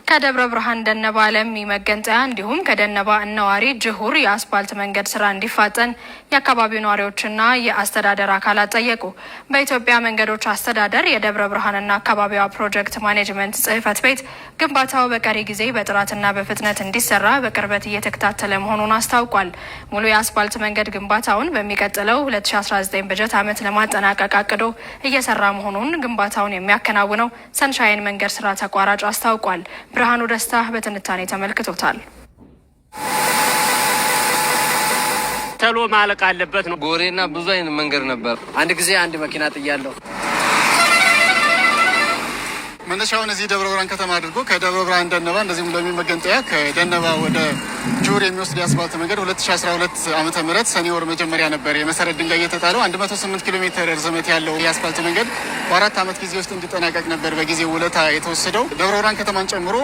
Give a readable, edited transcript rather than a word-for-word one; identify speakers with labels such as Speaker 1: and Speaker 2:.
Speaker 1: ከደብረ ብርሃን ደነባ ለሚ መገንጠያ እንዲሁም ከደነባ እነዋሪ ጅሁር የአስፓልት መንገድ ስራ እንዲፋጠን የአካባቢው ነዋሪዎችና የአስተዳደር አካላት ጠየቁ። በኢትዮጵያ መንገዶች አስተዳደር የደብረ ብርሃንና አካባቢዋ ፕሮጀክት ማኔጅመንት ጽሕፈት ቤት ግንባታው በቀሪ ጊዜ በጥራትና በፍጥነት እንዲሰራ በቅርበት እየተከታተለ መሆኑን አስታውቋል። ሙሉ የአስፓልት መንገድ ግንባታውን በሚቀጥለው 2019 በጀት ዓመት ለማጠናቀቅ አቅዶ እየሰራ መሆኑን ግንባታውን የሚያከናውነው ሰንሻይን መንገድ ስራ ተቋራጭ አስታውቋል። ብርሃኑ ደስታ በትንታኔ ተመልክቶታል።
Speaker 2: ተሎ ማለቅ አለበት ነው።
Speaker 3: ጎሬና ብዙ አይነት መንገድ ነበር።
Speaker 4: አንድ ጊዜ አንድ መኪና ጥያለሁ።
Speaker 5: መነሻውን እዚህ ደብረ ብርሃን ከተማ አድርጎ ከደብረ ብርሃን ደነባ እንደዚሁም ለሚ መገንጠያ ከደነባ ወደ ጁር የሚወስድ የአስፋልት መንገድ 2012 ዓመተ ምህረት ሰኔ ወር መጀመሪያ ነበር የመሰረት ድንጋይ የተጣለው። 108 ኪሎ ሜትር ርዝመት ያለው የአስፋልት መንገድ በ4 ዓመት ጊዜ ውስጥ እንዲጠናቀቅ ነበር በጊዜው ውለታ የተወሰደው። ደብረ ብርሃን ከተማን ጨምሮ